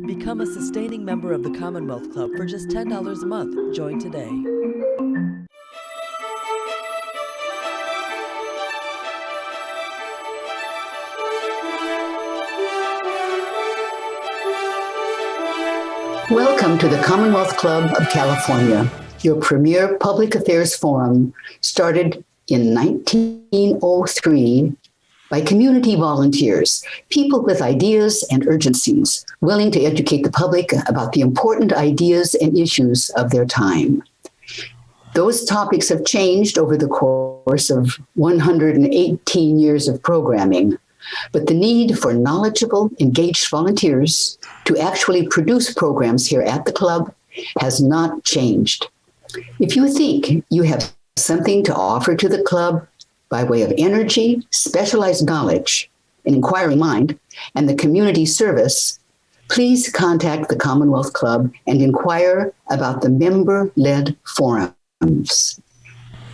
Become a sustaining member of the Commonwealth Club for just $10 a month. Join today. Welcome to the Commonwealth Club of California, your premier public affairs forum started in 1903 by community volunteers, people with ideas and urgencies, willing to educate the public about the important ideas and issues of their time. Those topics have changed over the course of 118 years of programming, but the need for knowledgeable, engaged volunteers to actually produce programs here at the club has not changed. If you think you have something to offer to the club by way of energy, specialized knowledge, an inquiring mind, and the community service, please contact the Commonwealth Club and inquire about the member-led forums.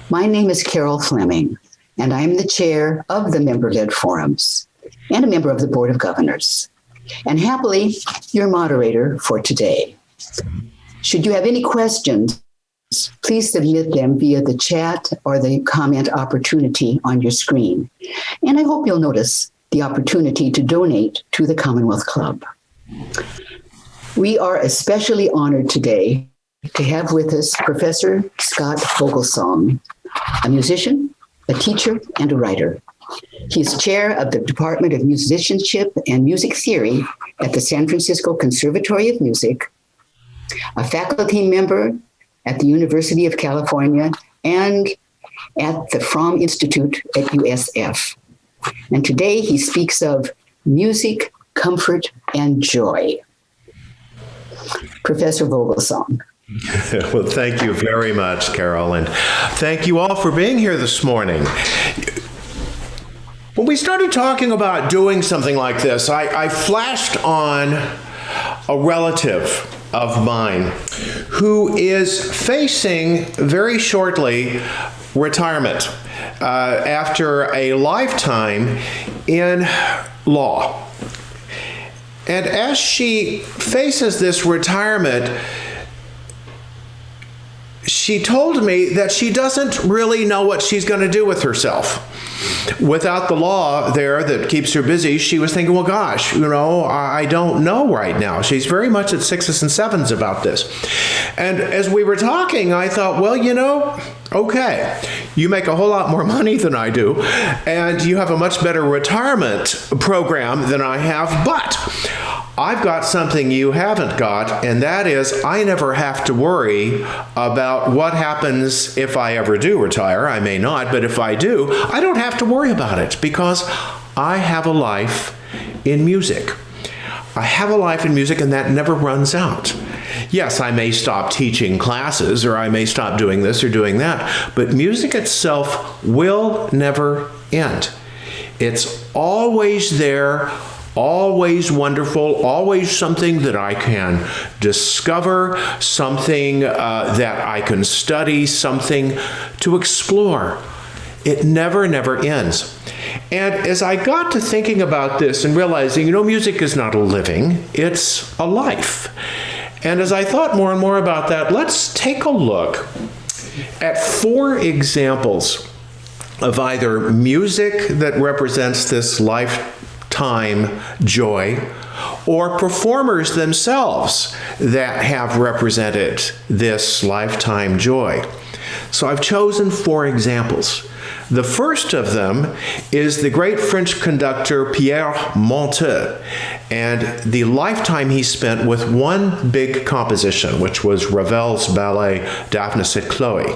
My name is Carol Fleming, and I am the chair of the member-led forums and a member of the Board of Governors, and happily, your moderator for today. Should you have any questions, please submit them via the chat or the comment opportunity on your screen. And I hope you'll notice the opportunity to donate to the Commonwealth Club. We are especially honored today to have with us Professor Scott Vogelsong, a musician, a teacher, and a writer. He is chair of the Department of Musicianship and Music Theory at the San Francisco Conservatory of Music, a faculty member at the University of California, and at the Fromm Institute at USF. And today he speaks of music, comfort, and joy. Professor Vogelsong. Well, thank you very much, Carol, and thank you all for being here this morning. When we started talking about doing something like this, I flashed on a relative of mine who is facing very shortly retirement after a lifetime in law. And as she faces this retirement, she told me that she doesn't really know what she's going to do with herself. Without the law there that keeps her busy, she was thinking, well, gosh, I don't know right now. She's very much at sixes and sevens about this. And as we were talking, I thought, well, okay, you make a whole lot more money than I do, and you have a much better retirement program than I have, but I've got something you haven't got, and that is I never have to worry about what happens if I ever do retire. I may not, but if I do, I don't have to worry about it because I have a life in music. I have a life in music, and that never runs out. Yes, I may stop teaching classes, or I may stop doing this or doing that, but music itself will never end. It's always there, always wonderful, always something that I can discover, something that I can study, something to explore. It never ends. And as I got to thinking about this and realizing, music is not a living, it's a life. And as I thought more and more about that, let's take a look at 4 examples of either music that represents this lifetime joy, or performers themselves that have represented this lifetime joy. So I've chosen 4 examples. The first of them is the great French conductor Pierre Monteux, and the lifetime he spent with one big composition, which was Ravel's ballet Daphnis et Chloe.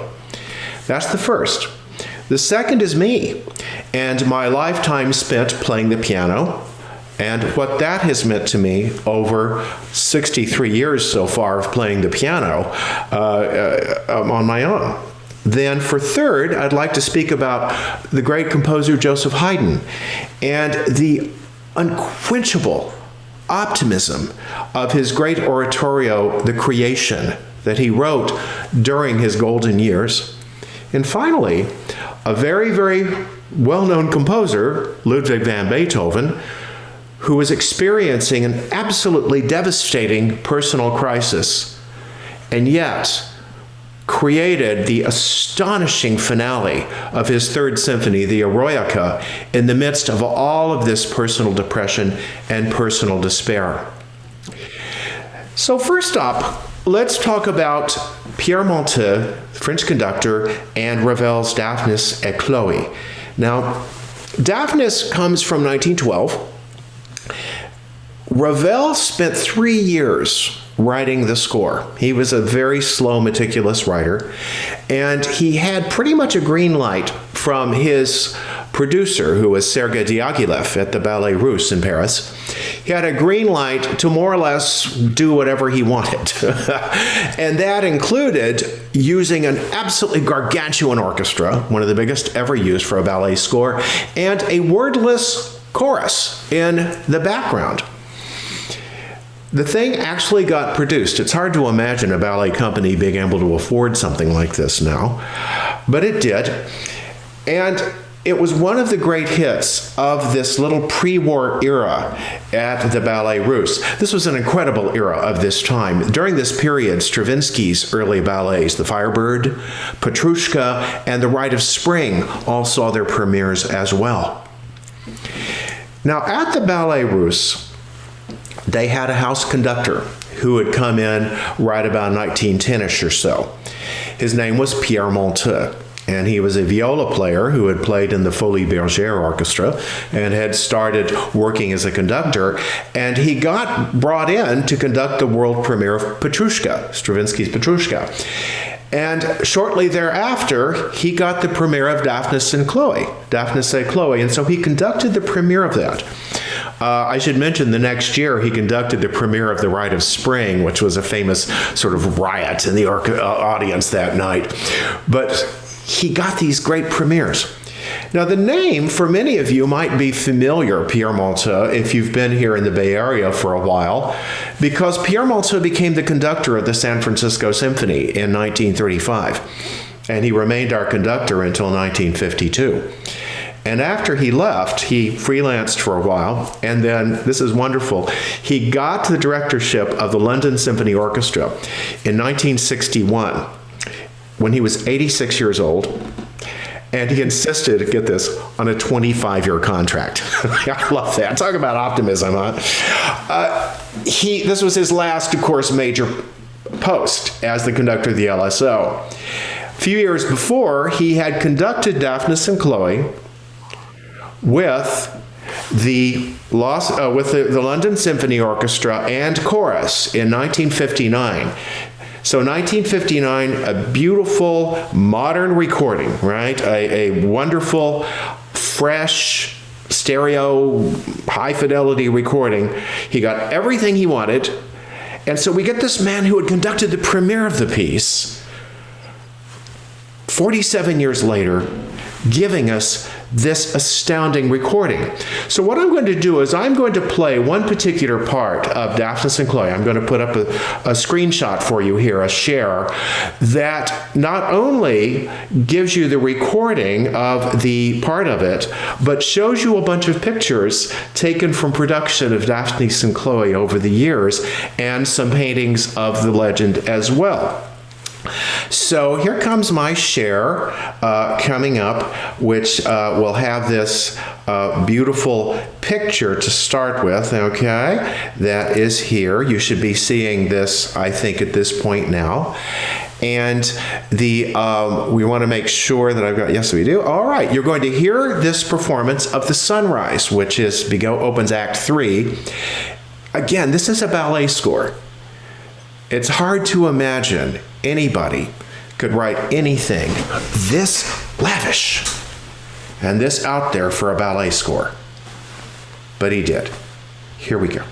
That's the first. The second is me, and my lifetime spent playing the piano, and what that has meant to me over 63 years so far of playing the piano on my own. Then for third, I'd like to speak about the great composer Joseph Haydn and the unquenchable optimism of his great oratorio, The Creation, that he wrote during his golden years. And finally, a very, very well-known composer, Ludwig van Beethoven, who was experiencing an absolutely devastating personal crisis, and yet created the astonishing finale of his Third Symphony, the Eroica, in the midst of all of this personal depression and personal despair. So first up, let's talk about Pierre Monteux, French conductor, and Ravel's Daphnis et Chloe. Now, Daphnis comes from 1912. Ravel spent 3 years writing the score. He was a very slow, meticulous writer, and he had pretty much a green light from his producer, who was Sergei Diaghilev at the Ballet Russe in Paris. He had a green light to more or less do whatever he wanted. And that included using an absolutely gargantuan orchestra, one of the biggest ever used for a ballet score, and a wordless chorus in the background. The thing actually got produced. It's hard to imagine a ballet company being able to afford something like this now, but it did. And it was one of the great hits of this little pre-war era at the Ballet Russe. This was an incredible era of this time. During this period, Stravinsky's early ballets, The Firebird, Petrushka, and The Rite of Spring all saw their premieres as well. Now, at the Ballet Russe, they had a house conductor who had come in right about 1910-ish or so. His name was Pierre Monteux, and he was a viola player who had played in the Folies Bergère Orchestra and had started working as a conductor, and he got brought in to conduct the world premiere of Petrushka, Stravinsky's Petrushka. And shortly thereafter, he got the premiere of Daphnis et Chloe, and so he conducted the premiere of that. I should mention the next year he conducted the premiere of The Rite of Spring, which was a famous sort of riot in the audience that night. But he got these great premieres. Now, the name for many of you might be familiar, Pierre Monteux, if you've been here in the Bay Area for a while, because Pierre Monteux became the conductor of the San Francisco Symphony in 1935, and he remained our conductor until 1952. And after he left, he freelanced for a while, and then, this is wonderful, he got the directorship of the London Symphony Orchestra in 1961, when he was 86 years old, and he insisted, get this, on a 25-year contract. I love that. Talk about optimism, huh? This was his last, of course, major post as the conductor of the LSO. A few years before, he had conducted Daphnis et Chloe with the London Symphony Orchestra and chorus in 1959. So 1959, a beautiful modern recording, right? A wonderful, fresh, stereo, high fidelity recording. He got everything he wanted. And so we get this man who had conducted the premiere of the piece 47 years later, giving us this astounding recording. So what I'm going to do is I'm going to play one particular part of Daphnis et Chloe. I'm going to put up a screenshot for you here, a share, that not only gives you the recording of the part of it, but shows you a bunch of pictures taken from production of Daphnis et Chloe over the years, and some paintings of the legend as well. So here comes my share coming up, which will have this beautiful picture to start with, okay? That is here. You should be seeing this, I think, at this point now. And we want to make sure that I've got, yes, we do. All right, you're going to hear this performance of The Sunrise, which opens Act 3. Again, this is a ballet score. It's hard to imagine anybody could write anything this lavish and this out there for a ballet score. But he did. Here we go.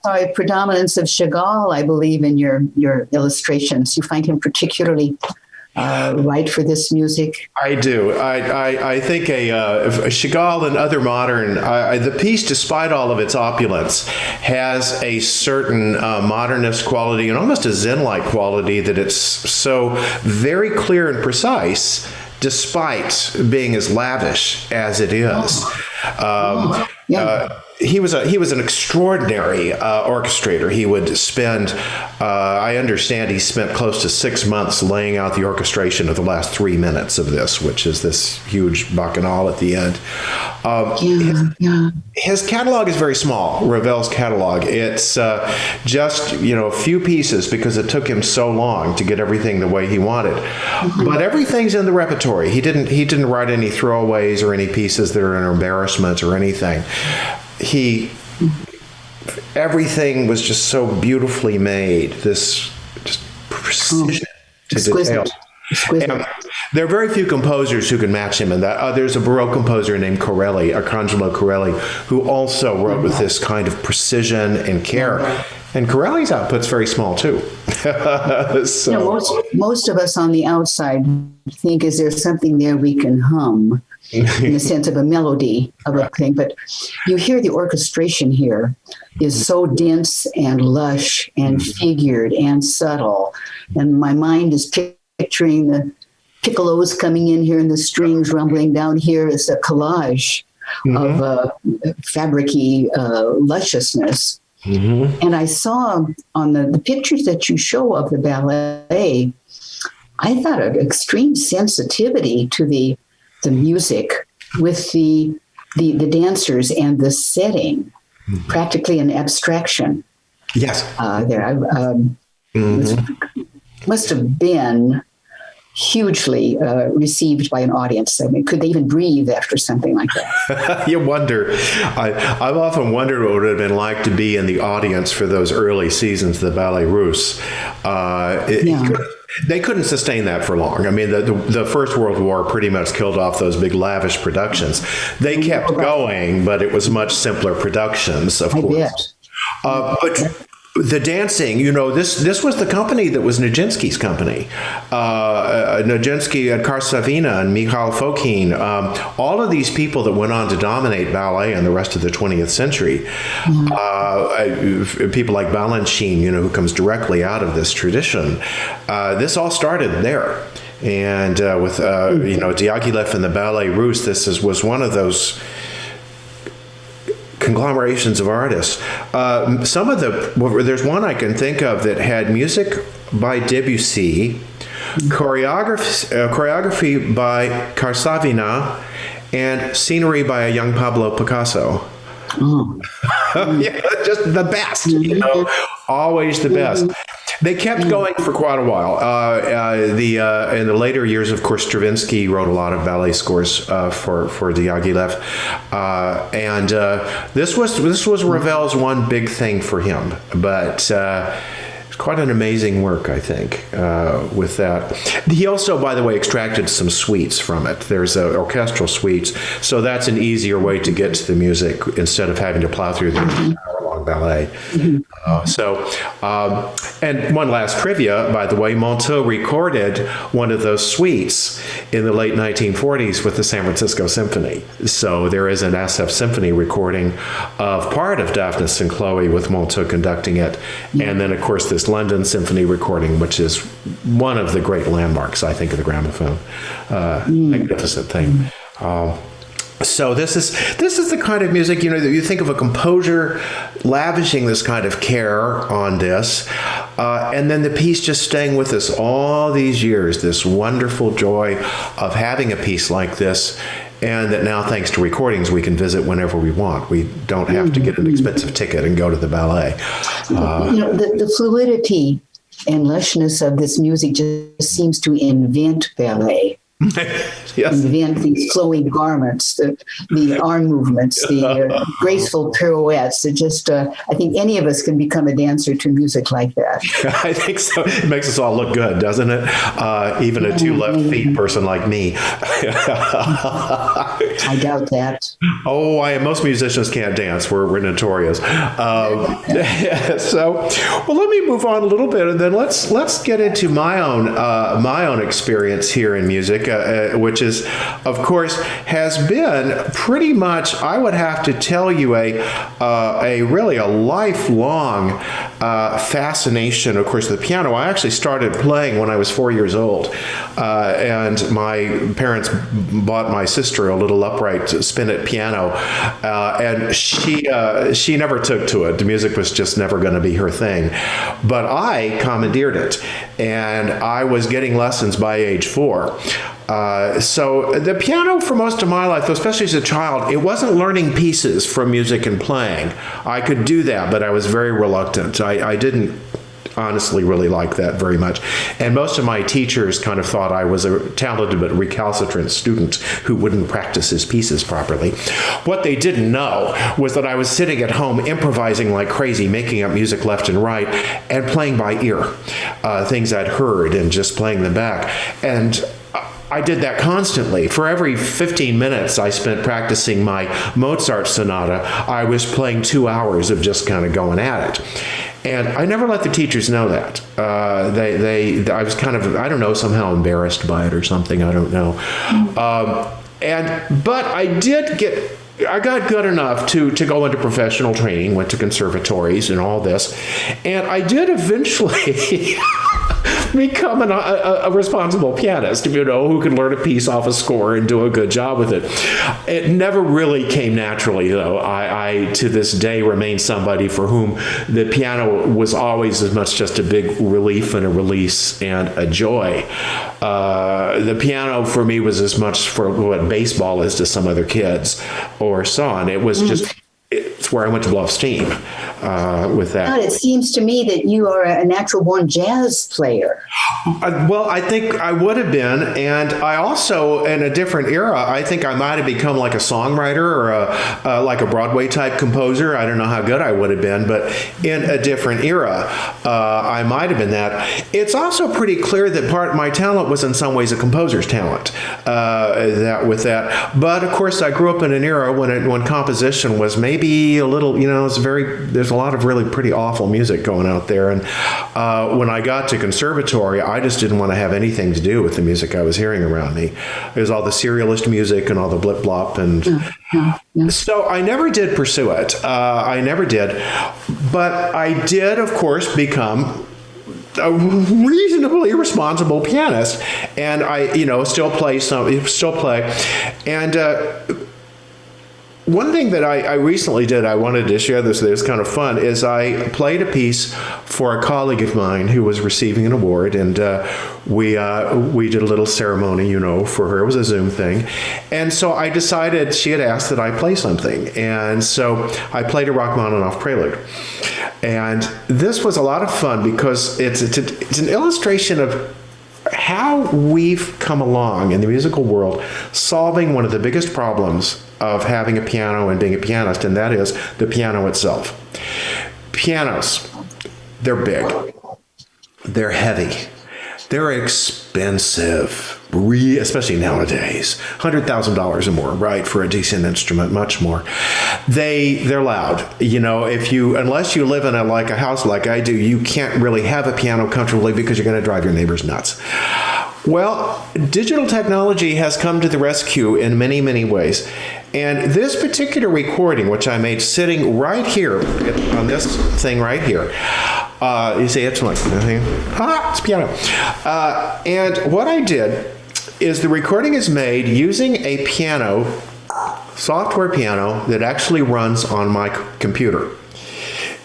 saw a predominance of Chagall, I believe, in your illustrations. You find him particularly right for this music? I do. I think Chagall and other modern, the piece, despite all of its opulence, has a certain modernist quality and almost a Zen-like quality that it's so very clear and precise, despite being as lavish as it is. He was an extraordinary orchestrator. He would spend, I understand, he spent close to 6 months laying out the orchestration of the last 3 minutes of this, which is this huge bacchanal at the end. His catalog is very small. Ravel's catalog. It's just a few pieces because it took him so long to get everything the way he wanted. But everything's in the repertory. He didn't write any throwaways or any pieces that are an embarrassment or anything. Everything was just so beautifully made. This just precision to detail. And there are very few composers who can match him in that. There's a Baroque composer named Corelli, Arcangelo Corelli, who also wrote with this kind of precision and care. And Corelli's output's very small too. So, most of us on the outside think, is there something there we can hum? In the sense of a melody of a thing, but you hear the orchestration here is so dense and lush and figured and subtle, and my mind is picturing the piccolos coming in here and the strings rumbling down here as a collage of fabricy lusciousness. And I saw on the pictures that you show of the ballet, I thought of extreme sensitivity to the music with the dancers and the setting, practically an abstraction. Yes. Must have been hugely received by an audience. I mean, could they even breathe after something like that? You wonder. I've often wondered what it would have been like to be in the audience for those early seasons of the Ballet Russe. They couldn't sustain that for long. I mean, the First World War pretty much killed off those big lavish productions. They kept going, but it was much simpler productions, of course. But the dancing, this was the company that was Nijinsky's company. Nijinsky and Karsavina and Mikhail Fokine, all of these people that went on to dominate ballet in the rest of the 20th century. People like Balanchine, who comes directly out of this tradition. This all started there. And with, Diaghilev and the Ballet Russe, this was one of those conglomerations of artists. There's one I can think of that had music by Debussy, choreography by Karsavina, and scenery by a young Pablo Picasso. Just the best, always the best. They kept going for quite a while. In the later years, of course, Stravinsky wrote a lot of ballet scores for Diaghilev, and this was Ravel's one big thing for him. But it's quite an amazing work, I think, with that. He also, by the way, extracted some suites from it. There's orchestral suites, so that's an easier way to get to the music instead of having to plow through the hour-long ballet. And one last trivia, by the way, Monteux recorded one of those suites in the late 1940s with the San Francisco Symphony. So there is an SF Symphony recording of part of Daphnis and Chloe with Monteux conducting it. And then, of course, this London Symphony recording, which is one of the great landmarks, I think, of the gramophone. Magnificent thing. So this is the kind of music, that you think of a composer lavishing this kind of care on this, and then the piece just staying with us all these years, this wonderful joy of having a piece like this, and that now, thanks to recordings, we can visit whenever we want. We don't have to get an expensive ticket and go to the ballet. The fluidity and lushness of this music just seems to invent ballet. Yes. invent these flowing garments, the arm movements, the graceful pirouettes. It just, I think any of us can become a dancer to music like that. I think so. It makes us all look good, doesn't it? Even a two left feet person like me. I doubt that. Oh, most musicians can't dance. We're notorious. So, well, let me move on a little bit, and then let's get into my own experience here in music, which is, of course, has been pretty much, I would have to tell you, a really a lifelong fascination. Of course, the piano. I actually started playing when I was 4 years old, and my parents bought my sister a little upright spinet piano, and she never took to it. The music was just never going to be her thing, but I commandeered it, and I was getting lessons by age 4. So the piano for most of my life, especially as a child, it wasn't learning pieces from music and playing. I could do that, but I was very reluctant. I didn't honestly really like that very much. And most of my teachers kind of thought I was a talented but recalcitrant student who wouldn't practice his pieces properly. What they didn't know was that I was sitting at home improvising like crazy, making up music left and right, and playing by ear, things I'd heard and just playing them back. And I did that constantly. For every 15 minutes I spent practicing my Mozart sonata, I was playing 2 hours of just kind of going at it. And I never let the teachers know that. I was kind of, I don't know, somehow embarrassed by it or something. I don't know. But I got good enough to go into professional training, went to conservatories and all this. And I did eventually become a responsible pianist, who could learn a piece off a score and do a good job with it. It never really came naturally, though. I to this day remain somebody for whom the piano was always as much just a big relief and a release and a joy. The piano for me was as much for what baseball is to some other kids or son. It was just, it's where I went to blow off steam with that. God, it seems to me that you are a natural-born jazz player. Well, I think I would have been, and I also, in a different era, I think I might have become like a songwriter or like a Broadway-type composer. I don't know how good I would have been, but in a different era, I might have been that. It's also pretty clear that part of my talent was in some ways a composer's talent. But of course, I grew up in an era when composition was maybe a little, there's a lot of really pretty awful music going out there. And when I got to conservatory, I just didn't want to have anything to do with the music I was hearing around me. It was all the serialist music and all the blip blop. And so I never did pursue it. I never did. But I did, of course, become a reasonably responsible pianist. And I, still play. And one thing that I recently did, I wanted to share this, it was kind of fun, is I played a piece for a colleague of mine who was receiving an award, and we did a little ceremony, for her. It was a Zoom thing. And so I decided, she had asked that I play something. And so I played a Rachmaninoff prelude. And this was a lot of fun because it's an illustration of how we've come along in the musical world solving one of the biggest problems of having a piano and being a pianist, and that is the piano itself. Pianos, they're big, they're heavy, they're expensive, especially nowadays. $100,000 or more, right, for a decent instrument, much more. They're loud. Unless you live in a house like I do, you can't really have a piano comfortably because you're going to drive your neighbors nuts. Well, digital technology has come to the rescue in many, many ways. And this particular recording, which I made sitting right here on this thing right here, you see, it's like, it's piano. And what I did is the recording is made using a piano, software piano, that actually runs on my computer.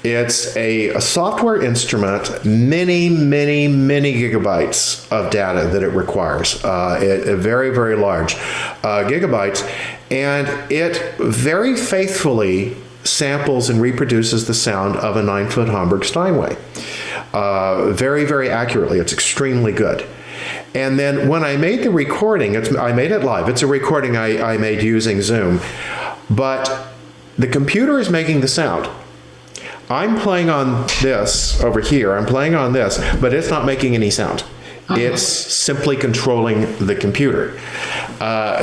It's a software instrument, many, many, many gigabytes of data that it requires, very, very large gigabytes, and it very faithfully samples and reproduces the sound of a 9-foot Hamburg Steinway. Very, very accurately. It's extremely good. And then when I made the recording, I made it live. It's a recording I made using Zoom. But the computer is making the sound. I'm playing on this over here. I'm playing on this, but it's not making any sound. It's simply controlling the computer.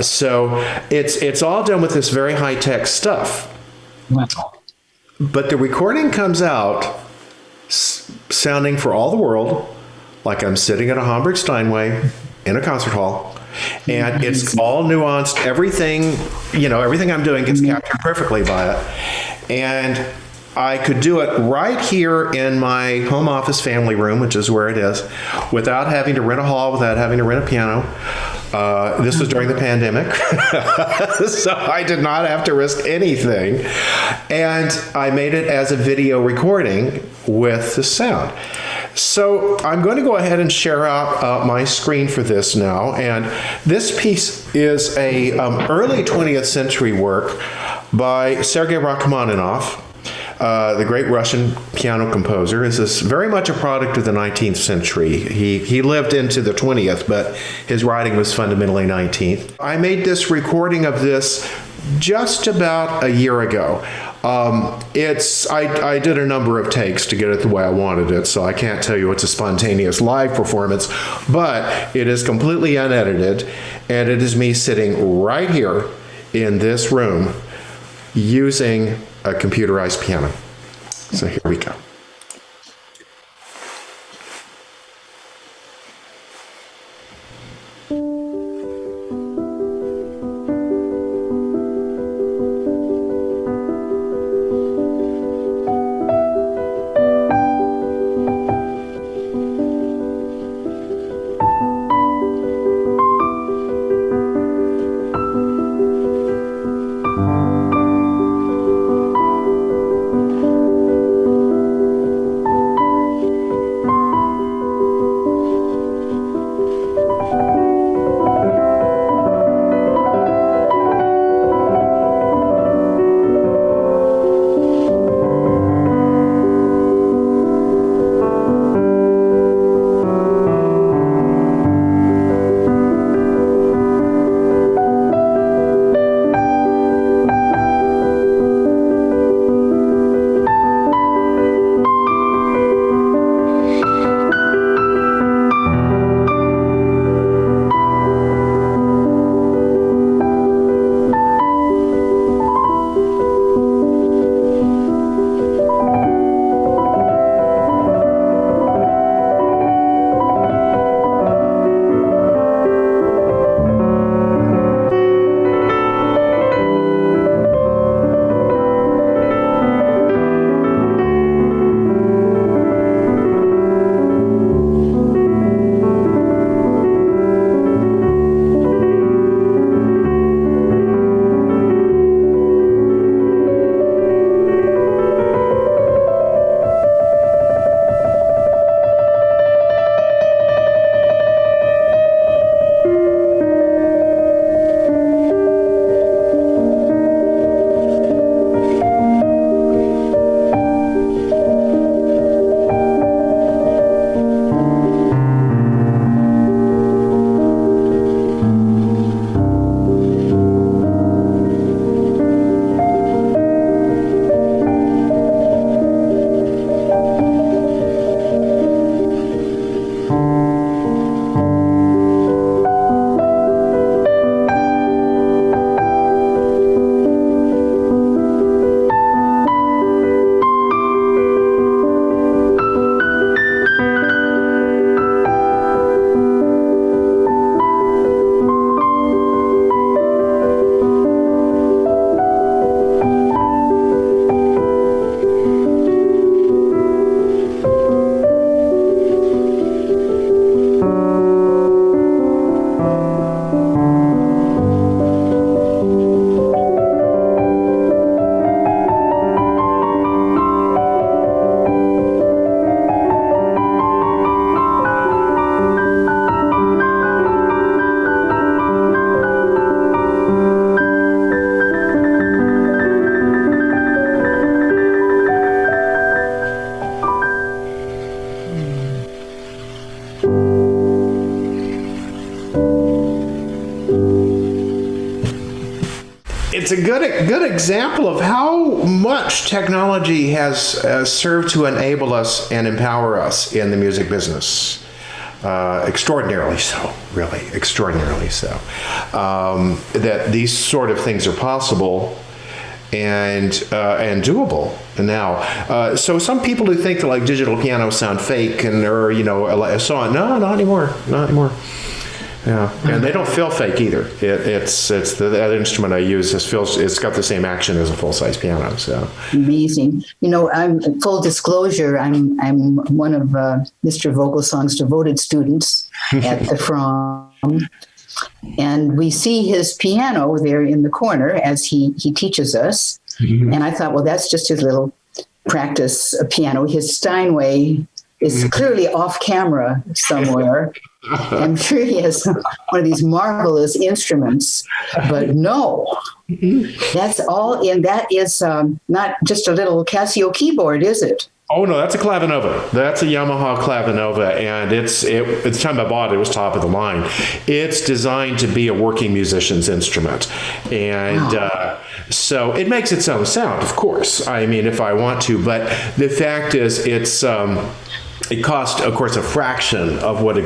So it's all done with this very high-tech stuff. Wow. But the recording comes out sounding for all the world like I'm sitting at a Hamburg Steinway in a concert hall. And it's all nuanced. Everything I'm doing gets captured perfectly by it. And I could do it right here in my home office family room, which is where it is, without having to rent a hall, without having to rent a piano. This was during the pandemic, so I did not have to risk anything. And I made it as a video recording with the sound. So I'm going to go ahead and share out my screen for this now. And this piece is a early 20th century work by Sergei Rachmaninoff. The great Russian piano composer. This is very much a product of the 19th century. He lived into the 20th, but his writing was fundamentally 19th. I made this recording of this just about a year ago. I did a number of takes to get it the way I wanted it, so I can't tell you it's a spontaneous live performance, but it is completely unedited, and it is me sitting right here in this room using a computerized piano. So here we go. it's a good example of how much technology has served to enable us and empower us in the music business. Extraordinarily so, really, extraordinarily so. That these sort of things are possible and doable now. So some people who think that like digital pianos sound fake or so on, no, not anymore. Yeah, and they don't feel fake either. It's that instrument I use it's got the same action as a full-size piano. So amazing. I'm full disclosure. I'm one of Mr. Vogelsong's devoted students at the From, and we see his piano there in the corner as he teaches us. Mm-hmm. And I thought, well, that's just his little practice piano. His Steinway is clearly off camera somewhere. I'm sure he has one of these marvelous instruments, but no, that's all in. That is not just a little Casio keyboard, is it? Oh no, that's a Clavinova. That's a Yamaha Clavinova, and at the time I bought it, it was top of the line. It's designed to be a working musician's instrument, and so it makes its own sound, of course. I mean, if I want to, but the fact is, it cost, of course, a fraction of what a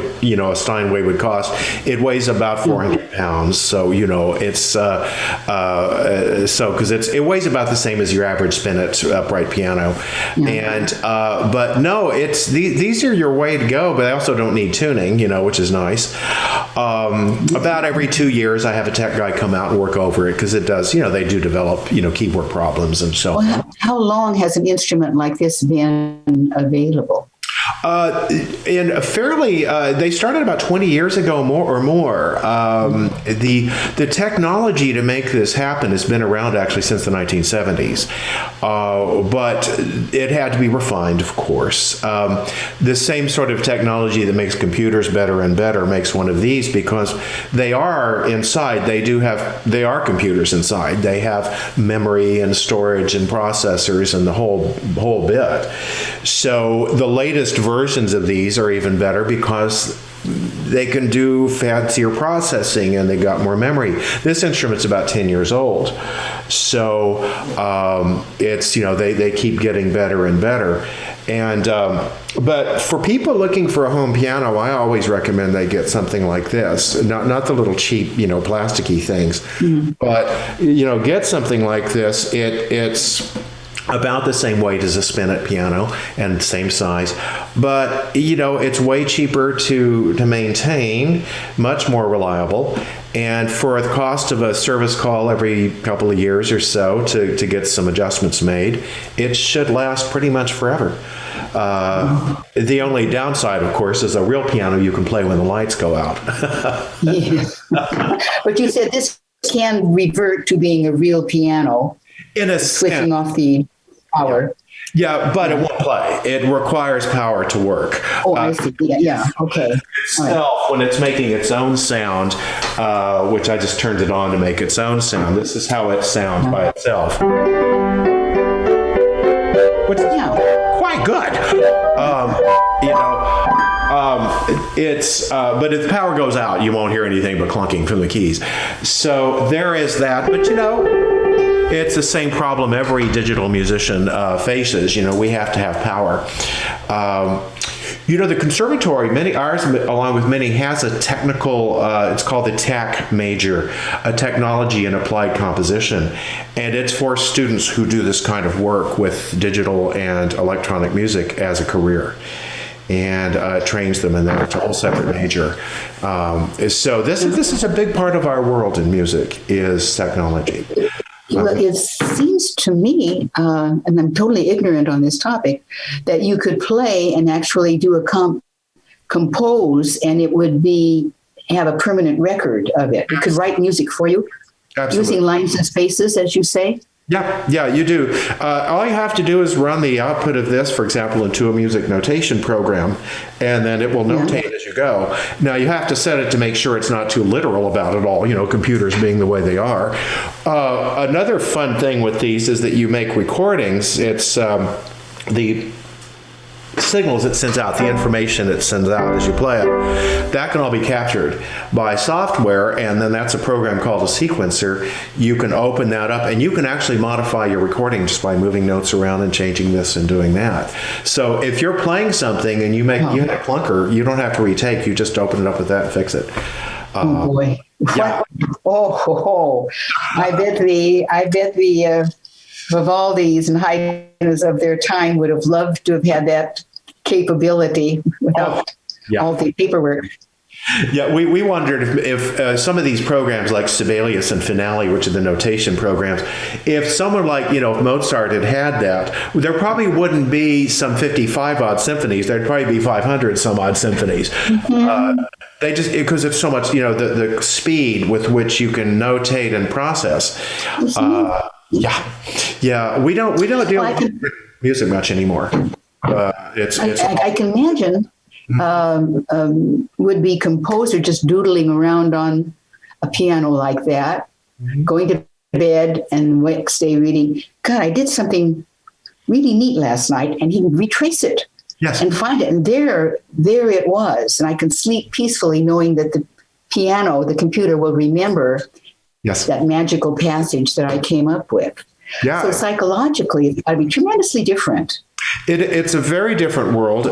Steinway would cost. It weighs about 400 pounds, so it's because it weighs about the same as your average spinet upright piano, and but no, these are your way to go. But they also don't need tuning, which is nice. About every 2 years, I have a tech guy come out and work over it because it does. They do develop keyboard problems and so on. Well, how long has an instrument like this been available? And fairly, they started about 20 years ago, more. The technology to make this happen has been around actually since the 1970s, but it had to be refined, of course. The same sort of technology that makes computers better and better makes one of these because they are inside. They are computers inside. They have memory and storage and processors and the whole bit. So the latest versions of these are even better because they can do fancier processing and they got more memory. This instrument's about 10 years old. So it's, they keep getting better and better. And but for people looking for a home piano, I always recommend they get something like this. Not the little cheap, plasticky things, but get something like this. It's about the same weight as a spinet piano and same size, but it's way cheaper to maintain, much more reliable, and for the cost of a service call every couple of years or so to get some adjustments made, it should last pretty much forever. The only downside, of course, is a real piano you can play when the lights go out. Yeah. But you said this can revert to being a real piano, in a switching off the power. Yeah, but it won't play. It requires power to work. Oh, I see. Yeah. Okay. Itself, when it's making its own sound, which I just turned it on to make its own sound. This is how it sounds by itself. Which is quite good. But if the power goes out, you won't hear anything but clunking from the keys. So there is that. But it's the same problem every digital musician faces. We have to have power. The conservatory, ours along with many, has a technical, it's called the TAC major, a technology and applied composition. And it's for students who do this kind of work with digital and electronic music as a career. And trains them in that. It's a whole separate major. So this is a big part of our world in music, is technology. Well, it seems to me, and I'm totally ignorant on this topic, that you could play and actually do a compose, and it would have a permanent record of it. It could write music for you, using lines and spaces, as you say. Yeah, you do. All you have to do is run the output of this, for example, into a music notation program, and then it will notate as you go. Now, you have to set it to make sure it's not too literal about it all, computers being the way they are. Another fun thing with these is that you make recordings. It's signals it sends out, the information it sends out as you play it, that can all be captured by software, and then that's a program called a sequencer. You can open that up, and you can actually modify your recording just by moving notes around and changing this and doing that. So if you're playing something and you hit a clunker, you don't have to retake. You just open it up with that and fix it. Oh boy! Yeah. I bet the Vivaldis and Haydns of their time would have loved to have had that capability without all the paperwork. Yeah, we wondered if some of these programs like Sibelius and Finale, which are the notation programs, if someone like, if Mozart had that, there probably wouldn't be some 55 odd symphonies. There'd probably be 500 some odd symphonies. They just, because it's so much, the speed with which you can notate and process. We don't deal with music much anymore. I can imagine would-be composer just doodling around on a piano like that, going to bed and next day reading, God, I did something really neat last night, and he would retrace it and find it. And there it was. And I can sleep peacefully knowing that the piano, the computer, will remember that magical passage that I came up with. Yeah. So psychologically, it's got to be tremendously different. It's a very different world.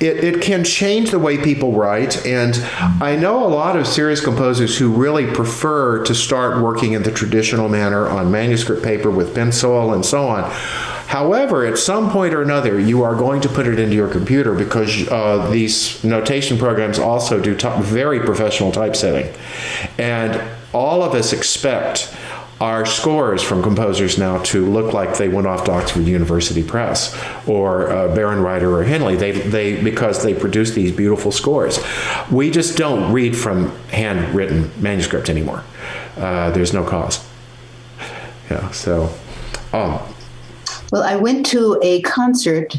It can change the way people write, and I know a lot of serious composers who really prefer to start working in the traditional manner on manuscript paper with pencil and so on. However, at some point or another, you are going to put it into your computer because these notation programs also do very professional typesetting, and all of us expect our scores from composers now to look like they went off to Oxford University Press or Bärenreiter or Henley. They because they produce these beautiful scores. We just don't read from handwritten manuscript anymore. There's no cause. Well, I went to a concert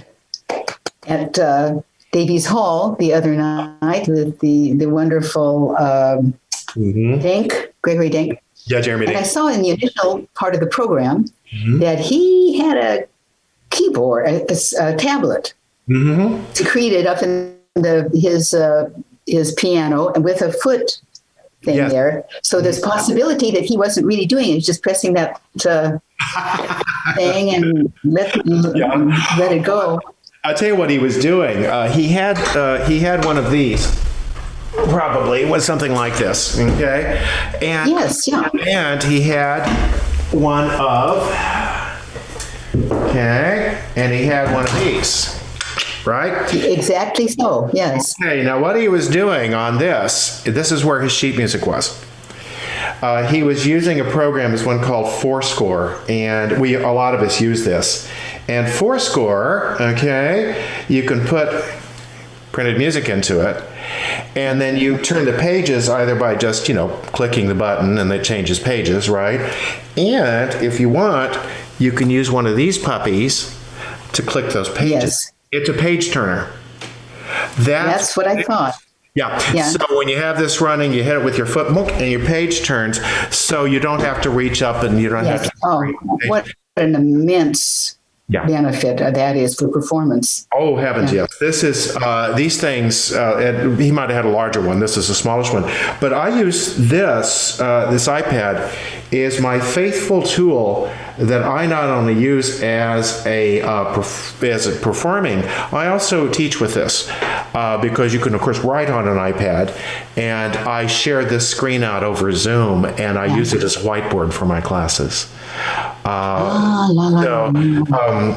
at Davies Hall the other night with the wonderful Gregory Denk. Yeah, Jeremy Denk. And I saw in the initial part of the program that he had a keyboard, a tablet secreted up in his piano and with a foot thing there. So there's possibility that he wasn't really doing it. He's just pressing that thing and let it go. I'll tell you what he was doing. He had one of these. Probably was something like this, okay? And and he had one of, and he had one of these, right? Exactly so, yes. Okay, now what he was doing on this is where his sheet music was. He was using a program, this one called Fourscore, and a lot of us use this. And Fourscore, you can put printed music into it, and then you turn the pages either by just, clicking the button and it changes pages, right? And if you want, you can use one of these puppies to click those pages. Yes. It's a page turner. That's what I thought. Yeah. So when you have this running, you hit it with your foot and your page turns, so you don't have to reach up and you don't have to. Oh, what an immense benefit that is for performance. Oh, heavens, yes. This is, these things, he might have had a larger one. This is the smallest one. But I use this iPad is my faithful tool that I not only use as a performing, I also teach with this because you can, of course, write on an iPad. And I share this screen out over Zoom, and I use it as a whiteboard for my classes.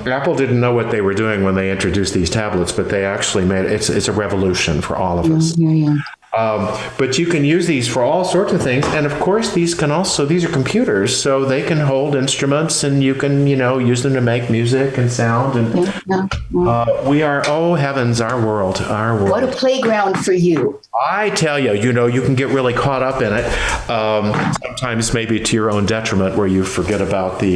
Apple didn't know what they were doing when they introduced these tablets, but they actually made it's a revolution for all of us. But you can use these for all sorts of things, and of course these are computers, so they can hold instruments, and you can use them to make music and sound. And we are, oh heavens, our world. What a playground for you! I tell you, you can get really caught up in it. Sometimes maybe to your own detriment, where you forget about the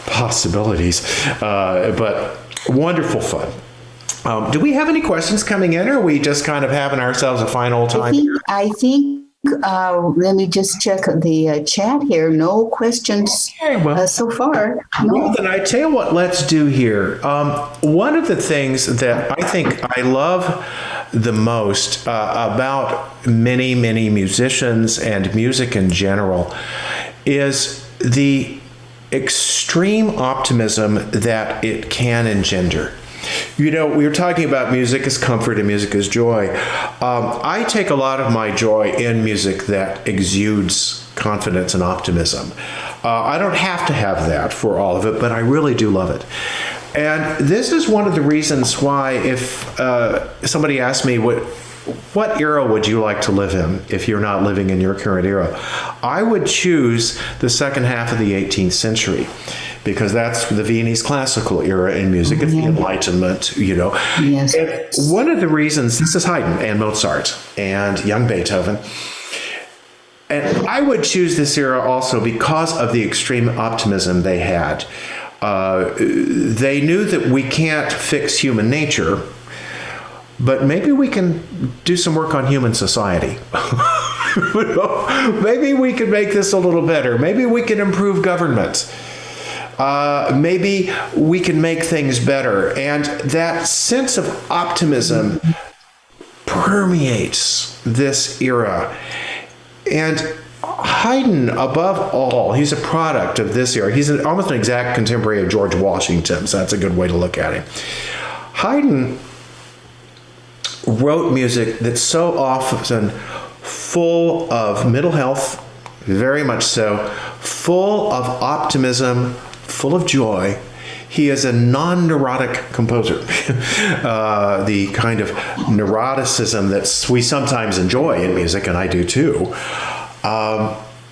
possibilities. But wonderful fun. Do we have any questions coming in, or are we just kind of having ourselves a fine old time? I think let me just check the chat here. No questions Okay, well. so far. No. Well, then I tell you what, let's do here. One of the things that I think I love the most about many, many musicians and music in general is the extreme optimism that it can engender. You know, we were talking about music as comfort and music as joy. I take a lot of my joy in music that exudes confidence and optimism. I don't have to have that for all of it, but I really do love it. And this is one of the reasons why if somebody asked me what era would you like to live in if you're not living in your current era, I would choose the second half of the 18th century. Because that's the Viennese classical era in music. It's the Enlightenment, you know. Yes. And one of the reasons, this is Haydn and Mozart and young Beethoven. And I would choose this era also because of the extreme optimism they had. They knew that we can't fix human nature, but maybe we can do some work on human society. Maybe we can make this a little better. Maybe we can improve government. Maybe we can make things better. And that sense of optimism permeates this era. And Haydn, above all, he's a product of this era. He's almost an exact contemporary of George Washington, so that's a good way to look at him. Haydn wrote music that's so often full of mental health, very much so, full of optimism, full of joy. He is a non-neurotic composer. The kind of neuroticism that we sometimes enjoy in music, and I do too,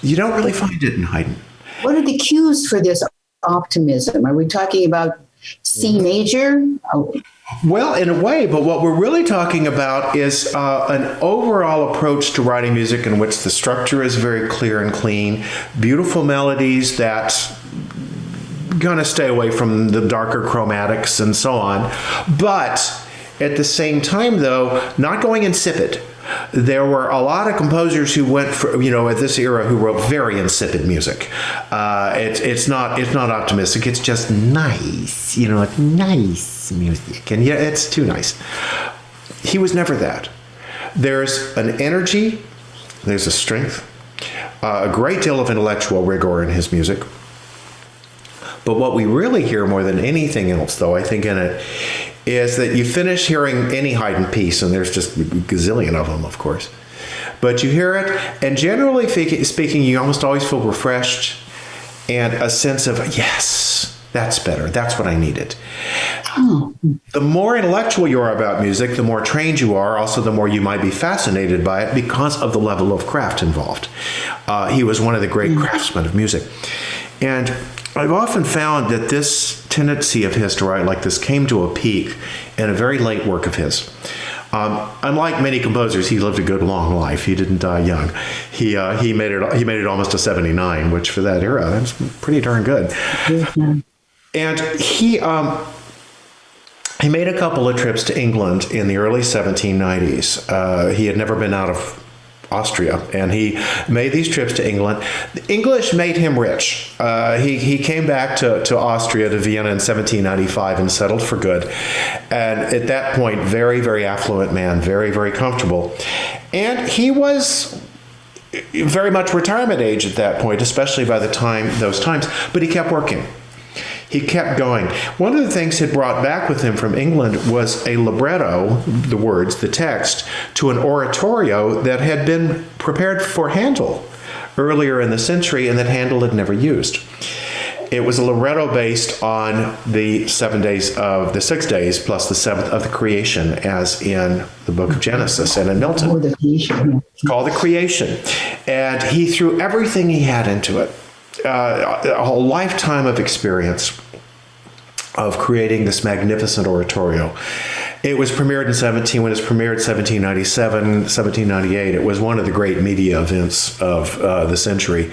you don't really find it in Haydn. What are the cues for this optimism? Are we talking about C major? Oh. Well, in a way, but what we're really talking about is an overall approach to writing music in which the structure is very clear and clean, beautiful melodies that gonna stay away from the darker chromatics and so on, but at the same time, though, not going insipid. There were a lot of composers who went for, at this era who wrote very insipid music. It's not optimistic. It's just nice, like nice music, and yeah, it's too nice. He was never that. There's an energy, there's a strength, a great deal of intellectual rigor in his music. But what we really hear more than anything else, though, I think in it, is that you finish hearing any Haydn piece, and there's just a gazillion of them, of course. But you hear it, and generally speaking, you almost always feel refreshed and a sense of, yes, that's better. That's what I needed. Oh. The more intellectual you are about music, the more trained you are, also the more you might be fascinated by it because of the level of craft involved. He was one of the great craftsmen of music. And I've often found that this tendency of his to write like this came to a peak in a very late work of his. Unlike many composers, he lived a good long life. He didn't die young. He made it almost to 79, which for that era, that's pretty darn good. Mm-hmm. And he made a couple of trips to England in the early 1790s. He had never been out of Austria, and he made these trips to England. The English made him rich. He came back to Austria, to Vienna in 1795 and settled for good. And at that point, very, very affluent man, very, very comfortable. And he was very much retirement age at that point, especially by those times, but he kept working. He kept going. One of the things he'd brought back with him from England was a libretto, the words, the text, to an oratorio that had been prepared for Handel earlier in the century and that Handel had never used. It was a libretto based on the 6 days plus the seventh of the creation, as in the book of Genesis and in Milton. It's called The Creation. And he threw everything he had into it. A whole lifetime of experience of creating this magnificent oratorio. It was premiered when it was premiered 1797, 1798. It was one of the great media events of the century.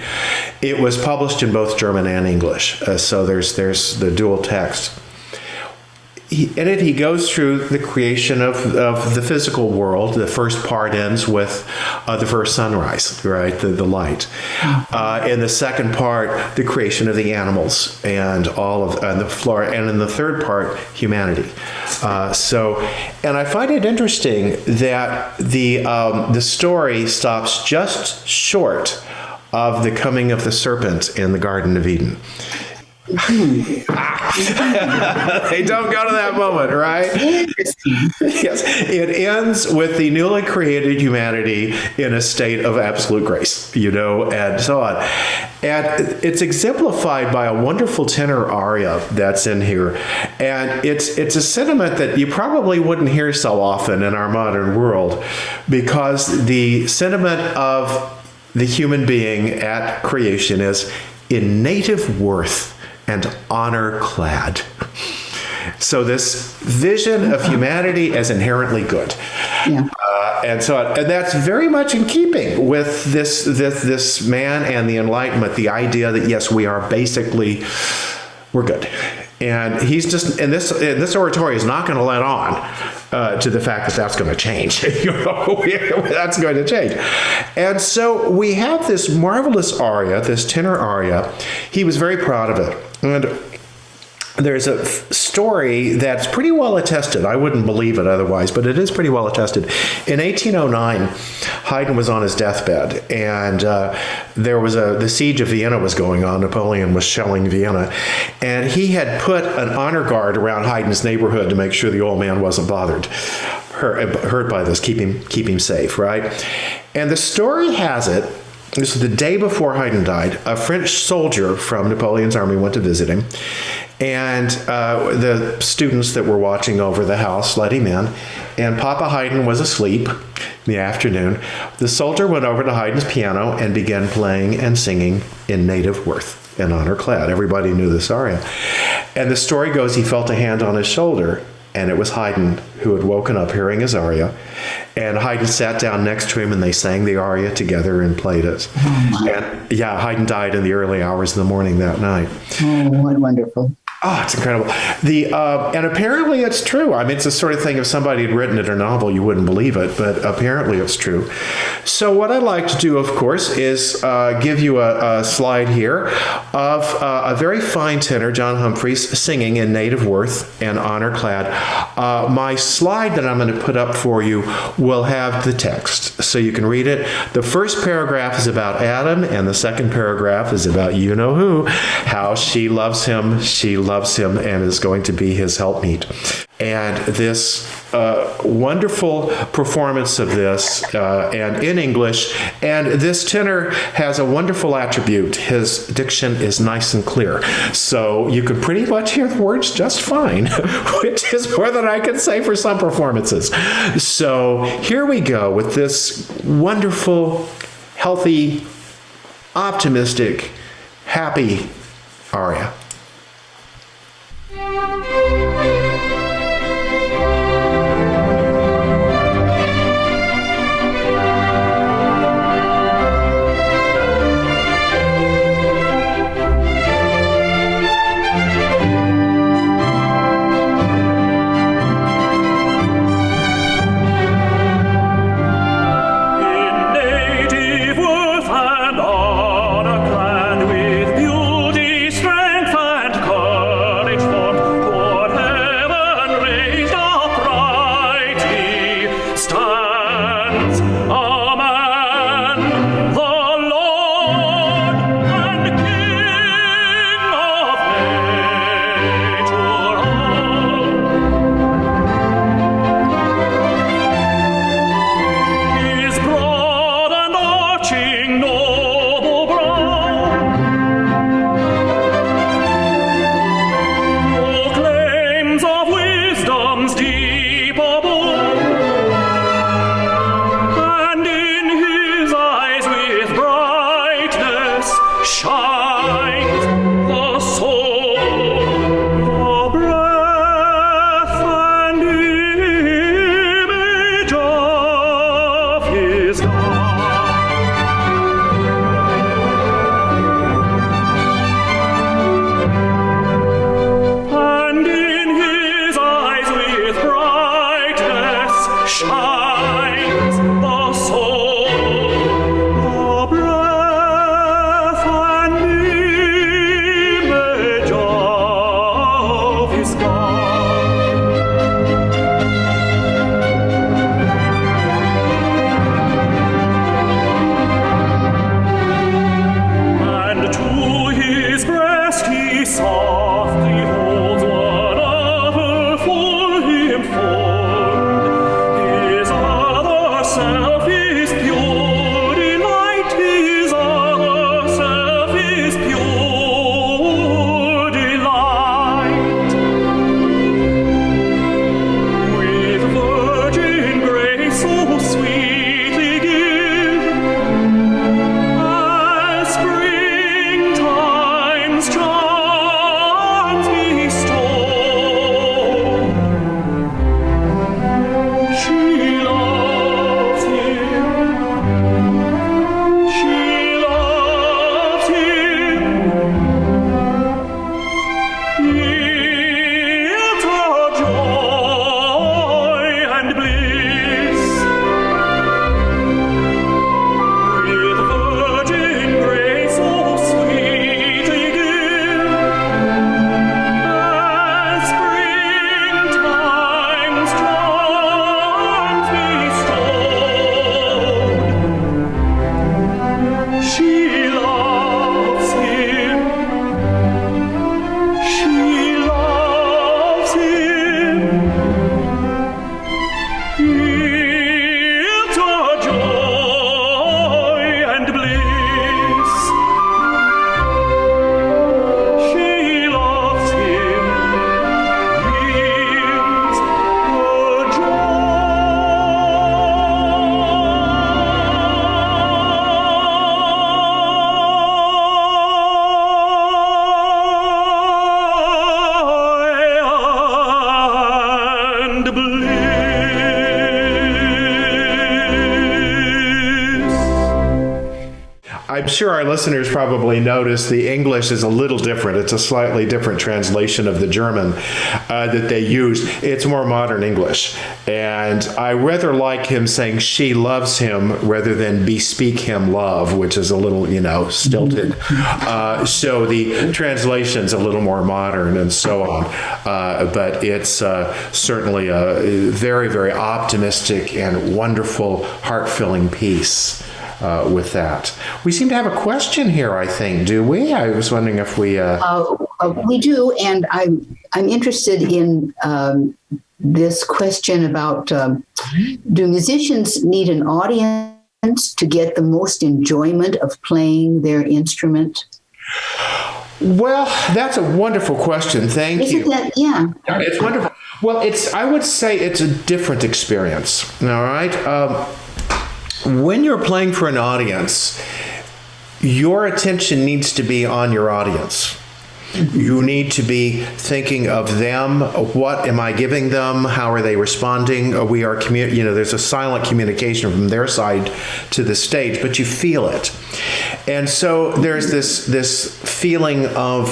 It was published in both German and English, so there's the dual text. in it, he goes through the creation of the physical world. The first part ends with the first sunrise, right? The light. In the second part, the creation of the animals and all of the flora. And in the third part, humanity. And I find it interesting that the story stops just short of the coming of the serpent in the Garden of Eden. They don't go to that moment, right? Interesting. Yes. It ends with the newly created humanity in a state of absolute grace, and so on. And it's exemplified by a wonderful tenor aria that's in here. And it's a sentiment that you probably wouldn't hear so often in our modern world, because the sentiment of the human being at creation is in native worth and honor clad. So this vision of humanity as inherently good. Yeah. And that's very much in keeping with this man and the Enlightenment, the idea that, yes, we're good. And he's just, and this oratory is not going to let on to the fact that that's going to change. That's going to change. And so we have this marvelous aria, this tenor aria. He was very proud of it. And there's a story that's pretty well attested. I wouldn't believe it otherwise, but it is pretty well attested. In 1809, Haydn was on his deathbed, and the siege of Vienna was going on. Napoleon was shelling Vienna, and he had put an honor guard around Haydn's neighborhood to make sure the old man wasn't hurt by this, keep him safe, right? And the story has it, this was the day before Haydn died, a French soldier from Napoleon's army went to visit him, and the students that were watching over the house let him in, and Papa Haydn was asleep in the afternoon. The soldier went over to Haydn's piano and began playing and singing in native worth and honor clad. Everybody knew this aria. And the story goes he felt a hand on his shoulder, and it was Haydn who had woken up hearing his aria. And Haydn sat down next to him, and they sang the aria together and played it. And Haydn died in the early hours of the morning that night. Oh, what wonderful. Oh, it's incredible. And apparently it's true. I mean, it's the sort of thing, if somebody had written it in a novel, you wouldn't believe it, but apparently it's true. So what I'd like to do, of course, is give you a slide here of a very fine tenor, John Humphreys, singing in native worth and honor clad. My slide that I'm going to put up for you will have the text, so you can read it. The first paragraph is about Adam, and the second paragraph is about you-know-who, how she loves him, and is going to be his helpmeet. And this wonderful performance of this, and in English, and this tenor has a wonderful attribute. His diction is nice and clear. So you can pretty much hear the words just fine, which is more than I can say for some performances. So here we go with this wonderful, healthy, optimistic, happy aria. Native worth and honor clad with beauty, strength, I'm sure our listeners probably noticed the English is a little different. It's a slightly different translation of the German that they use. It's more modern English. And I rather like him saying she loves him rather than bespeak him love, which is a little, stilted. So the translation's a little more modern and so on. But it's certainly a very, very optimistic and wonderful, heart-filling piece. With that, we seem to have a question here. I think, do we? I was wondering if we. We do, and I'm interested in this question about: do musicians need an audience to get the most enjoyment of playing their instrument? Well, that's a wonderful question. Thank you. Yeah. It's wonderful. Well, I would say it's a different experience. All right. When you're playing for an audience, your attention needs to be on your audience. You need to be thinking of them. What am I giving them? How are they responding? We are there's a silent communication from their side to the stage, but you feel it. And so there's this feeling of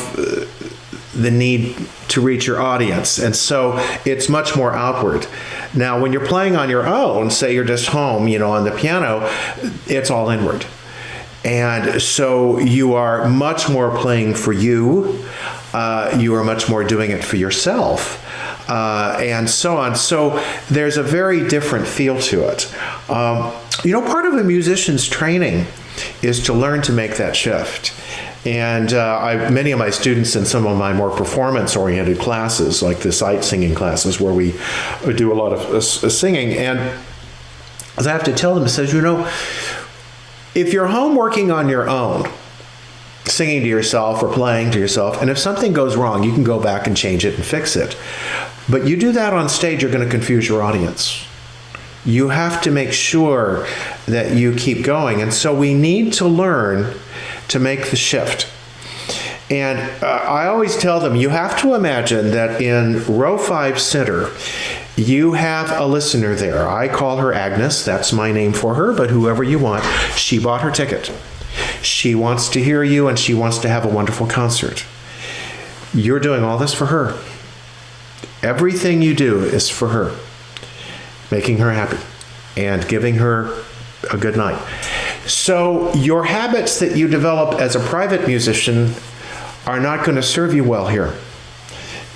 the need to reach your audience. And so it's much more outward. Now, when you're playing on your own, say you're just home, on the piano, it's all inward. And so you are much more playing for you. You are much more doing it for yourself. And so on. So there's a very different feel to it. Part of a musician's training is to learn to make that shift. And many of my students in some of my more performance-oriented classes, like the sight singing classes where we do a lot of singing, and as I have to tell them, it says, if you're home working on your own, singing to yourself or playing to yourself, and if something goes wrong, you can go back and change it and fix it. But you do that on stage, you're going to confuse your audience. You have to make sure that you keep going. And so we need to learn to make the shift. And I always tell them, you have to imagine that in row 5 center, you have a listener there. I call her Agnes. That's my name for her, but whoever you want. She bought her ticket. She wants to hear you, and she wants to have a wonderful concert. You're doing all this for her. Everything you do is for her, making her happy and giving her a good night. So your habits that you develop as a private musician are not going to serve you well here.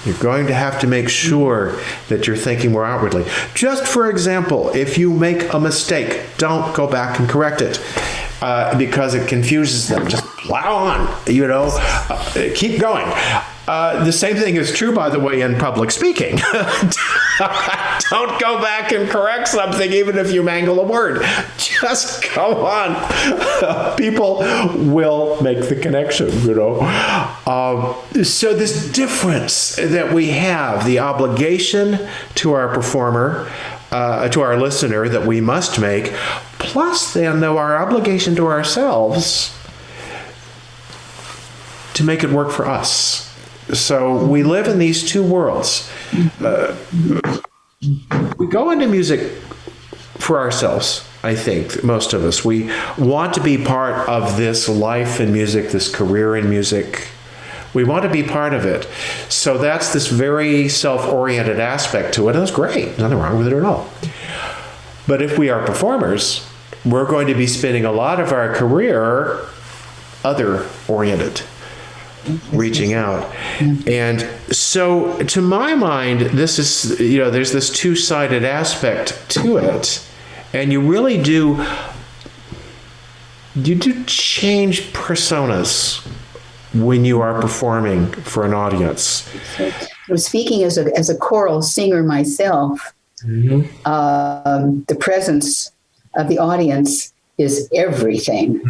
You're going to have to make sure that you're thinking more outwardly. Just for example, if you make a mistake, don't go back and correct it because it confuses them. Just plow on, keep going. The same thing is true, by the way, in public speaking. Don't go back and correct something, even if you mangle a word. Just go on. People will make the connection, So this difference that we have, the obligation to our performer, to our listener that we must make, plus then, though, our obligation to ourselves to make it work for us. So we live in these two worlds. We go into music for ourselves, I think, most of us. We want to be part of this life in music, this career in music. We want to be part of it. So that's this very self-oriented aspect to it. And that's great. There's nothing wrong with it at all. But if we are performers, we're going to be spending a lot of our career other-oriented, reaching out. And so to my mind, this is, there's this two-sided aspect to it. And you really do change personas when you are performing for an audience. So speaking as a choral singer myself, the presence of the audience is everything.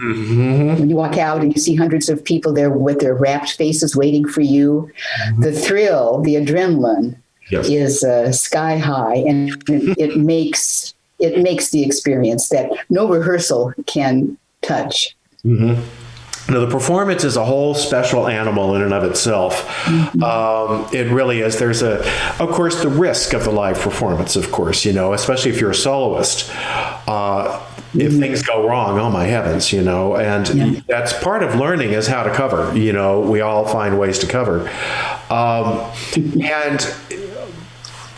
When you walk out and you see hundreds of people there with their rapt faces waiting for you, the thrill, the adrenaline is sky high, and it makes the experience that no rehearsal can touch. Now, the performance is a whole special animal in and of itself. It really is. There's of course, the risk of the live performance, of course, especially if you're a soloist. if things go wrong, oh my heavens, and that's part of learning is how to cover. We all find ways to cover.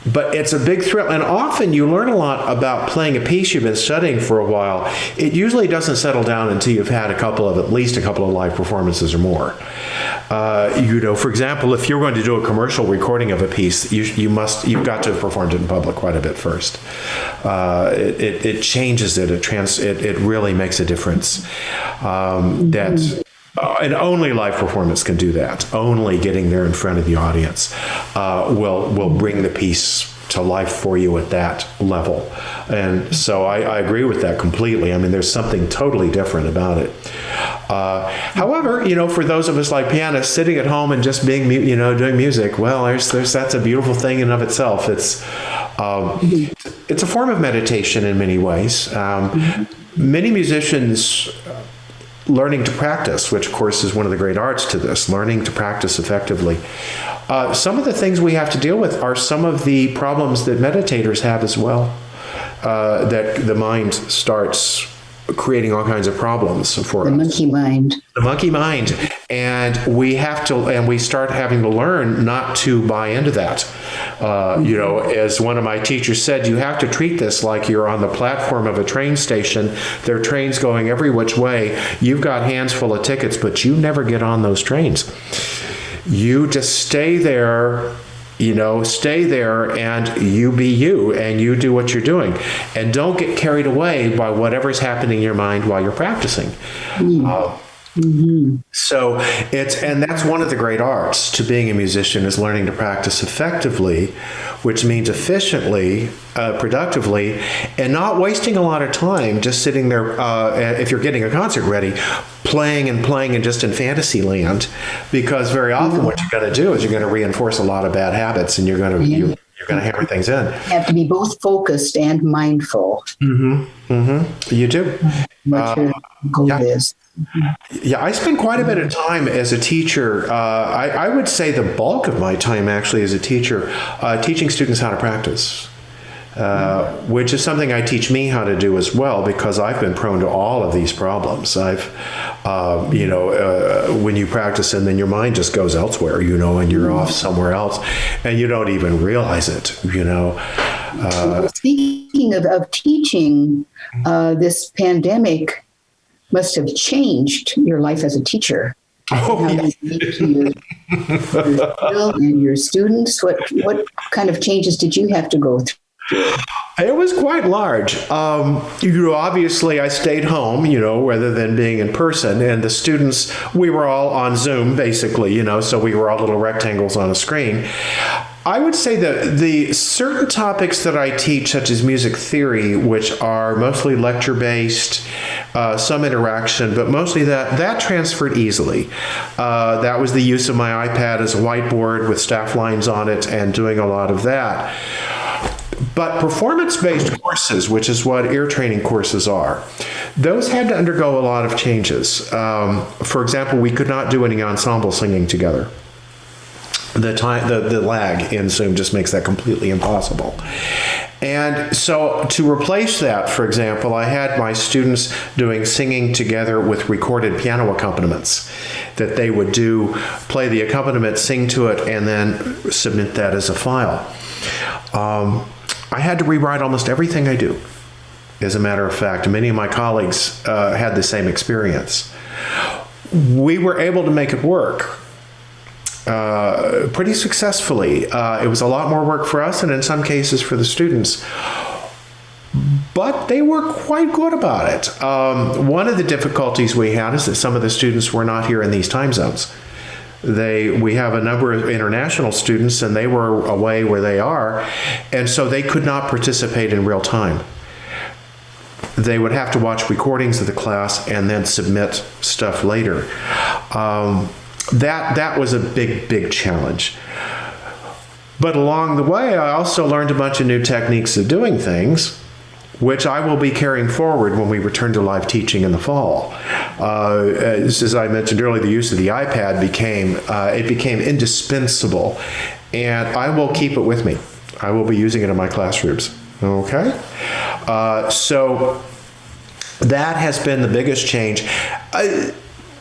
But it's a big thrill, and often you learn a lot about playing a piece you've been studying for a while. It usually doesn't settle down until you've had at least a couple of live performances or more. For example, if you're going to do a commercial recording of a piece, you've got to have performed it in public quite a bit first. It changes it. It really makes a difference. And only live performance can do that. Only getting there in front of the audience will bring the piece to life for you at that level. And so I agree with that completely. I mean, there's something totally different about it. However, for those of us like pianists sitting at home and just being, doing music, well, that's a beautiful thing in and of itself. It's a form of meditation in many ways. Many musicians learning to practice, which of course is one of the great arts to this, learning to practice effectively. Some of the things we have to deal with are some of the problems that meditators have as well, that the mind starts creating all kinds of problems for us. The monkey mind. The monkey mind. And we start having to learn not to buy into that. As one of my teachers said, you have to treat this like you're on the platform of a train station. There are trains going every which way. You've got hands full of tickets, but you never get on those trains. You just stay there and you be you and you do what you're doing, and don't get carried away by whatever's happening in your mind while you're practicing. So that's one of the great arts to being a musician, is learning to practice effectively, which means efficiently, productively, and not wasting a lot of time just sitting there, if you're getting a concert ready, playing and just in fantasy land, because very often what you're going to do is you're going to reinforce a lot of bad habits, and you're going to hammer things in. You have to be both focused and mindful. You do. What your goal is. Yeah, I spend quite a bit of time as a teacher. I would say the bulk of my time actually as a teacher, teaching students how to practice, which is something I teach me how to do as well, because I've been prone to all of these problems. When you practice and then your mind just goes elsewhere, and you're off somewhere else and you don't even realize it, Speaking of teaching, this pandemic must have changed your life as a teacher. Oh, How you speak to your field and your students. What kind of changes did you have to go through? It was quite large. Obviously, I stayed home, rather than being in person. And the students, we were all on Zoom, basically, so we were all little rectangles on a screen. I would say that the certain topics that I teach, such as music theory, which are mostly lecture-based, some interaction, but mostly that transferred easily. That was the use of my iPad as a whiteboard with staff lines on it and doing a lot of that. But performance-based courses, which is what ear training courses are, those had to undergo a lot of changes. For example, we could not do any ensemble singing together. The lag in Zoom just makes that completely impossible. And so to replace that, for example, I had my students doing singing together with recorded piano accompaniments that they would play the accompaniment, sing to it, and then submit that as a file. I had to rewrite almost everything I do. As a matter of fact, many of my colleagues had the same experience. We were able to make it work pretty successfully. It was a lot more work for us and in some cases for the students, but they were quite good about it. One of the difficulties we had is that some of the students were not here in these time zones. We have a number of international students and they were away where they are, and so they could not participate in real time. They would have to watch recordings of the class and then submit stuff later. That was a big challenge. But along the way, I also learned a bunch of new techniques of doing things, which I will be carrying forward when we return to live teaching in the fall. As I mentioned earlier, the use of the iPad became indispensable, and I will keep it with me. I will be using it in my classrooms. Okay? So that has been the biggest change.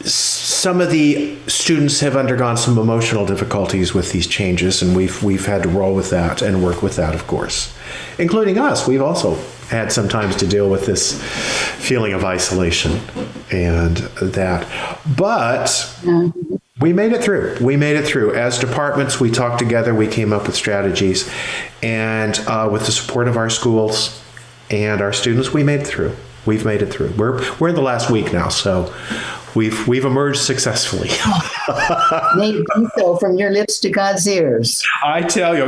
Some of the students have undergone some emotional difficulties with these changes, and we've had to roll with that and work with that, of course, including us. We've also had sometimes to deal with this feeling of isolation and that. But we made it through. We made it through. As departments, we talked together. We came up with strategies, and with the support of our schools and our students, we made it through. We've made it through. We're in the last week now, so we've emerged successfully. May it be so from your lips to God's ears. I tell you,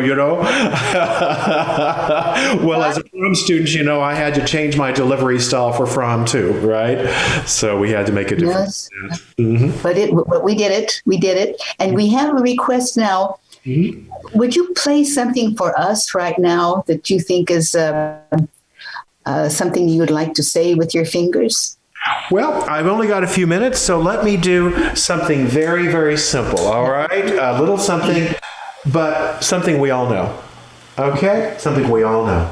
well, as a prom student, I had to change my delivery style for prom too, right? So we had to make a difference. Yes. But we did it. We did it. And we have a request now. Mm-hmm. Would you play something for us right now that you think is something you would like to say with your fingers? Well, I've only got a few minutes, so let me do something very, very simple, all right? A little something, but something we all know. Okay? Something we all know.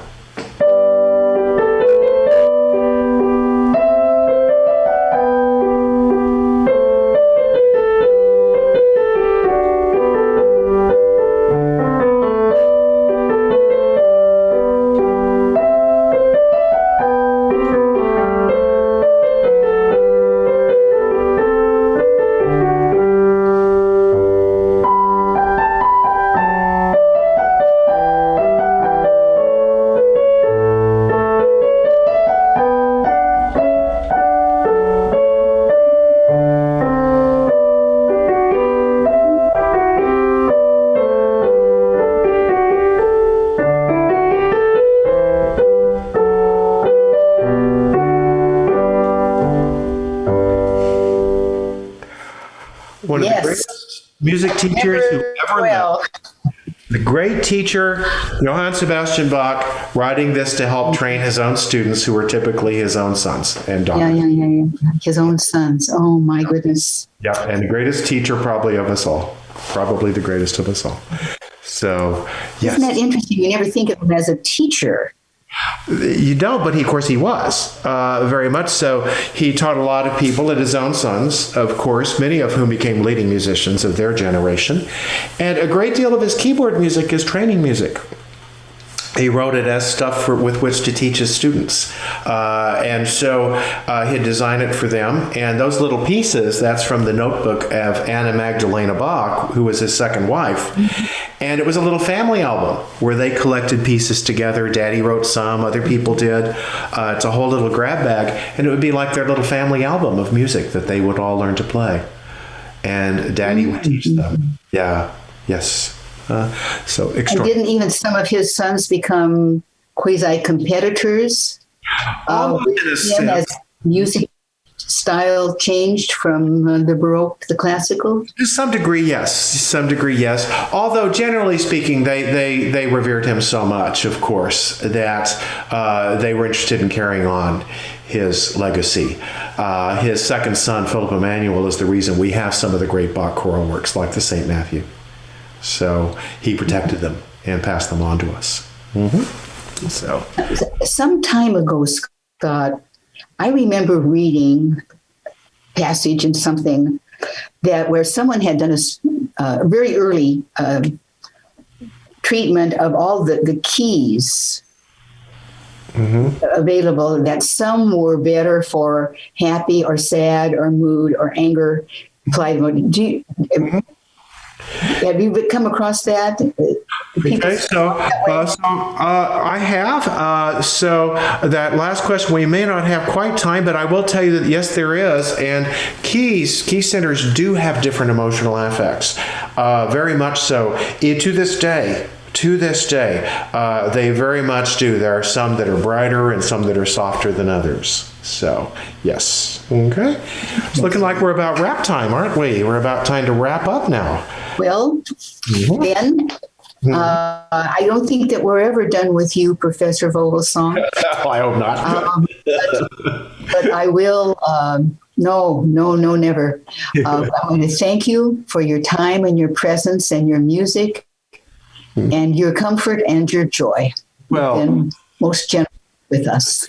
One of the greatest music teachers who ever lived. The great teacher, Johann Sebastian Bach, writing this to help train his own students who were typically his own sons and daughters. Yeah. His own sons. Oh, my goodness. Yeah, and the greatest teacher probably of us all. Probably the greatest of us all. So, yes. Isn't that interesting? You never think of him as a teacher. You don't, but of course he was, very much so. He taught a lot of people, and his own sons, of course, many of whom became leading musicians of their generation. And a great deal of his keyboard music is training music. He wrote it as stuff with which to teach his students. And so he'd design it for them. And those little pieces, that's from the notebook of Anna Magdalena Bach, who was his second wife. And it was a little family album where they collected pieces together. Daddy wrote some, other people did. It's a whole little grab bag. And it would be like their little family album of music that they would all learn to play. And Daddy would teach them. Yeah, yes. So and didn't even some of his sons become quasi-competitors? As music style changed from the Baroque to the classical? To some degree, yes. Although, generally speaking, they revered him so much, of course, that they were interested in carrying on his legacy. His second son, Philip Emanuel, is the reason we have some of the great Bach choral works, like the St. Matthew. So he protected them and passed them on to us. Mm-hmm. So, some time ago, Scott, I remember reading a passage in something that where someone had done a very early treatment of all the keys available, that some were better for happy or sad or mood or anger. Have you come across that? Okay, so I have. So that last question, we may not have quite time, but I will tell you that yes, there is. And key centers do have different emotional affects, very much so. To this day, they very much do. There are some that are brighter and some that are softer than others. So, yes. Okay. It's looking like we're about wrap time, aren't we? We're about time to wrap up now. Well, then, I don't think that we're ever done with you, Professor Vogelsong. I hope not. But I will. No, never. I want to thank you for your time and your presence and your music and your comfort and your joy. Well, and most generous with us.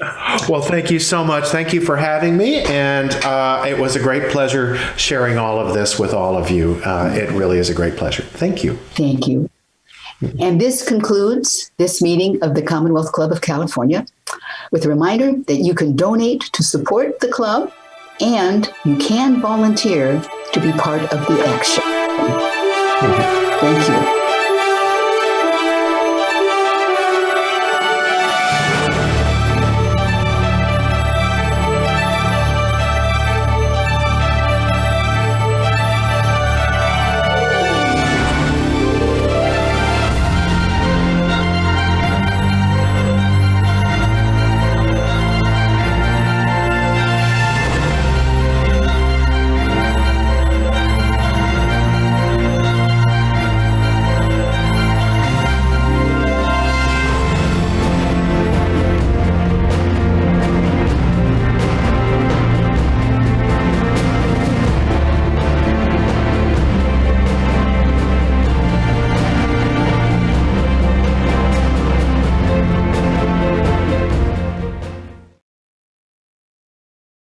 Well, thank you so much. Thank you for having me. And it was a great pleasure sharing all of this with all of you. It really is a great pleasure. Thank you. Thank you. And this concludes this meeting of the Commonwealth Club of California with a reminder that you can donate to support the club and you can volunteer to be part of the action. Thank you.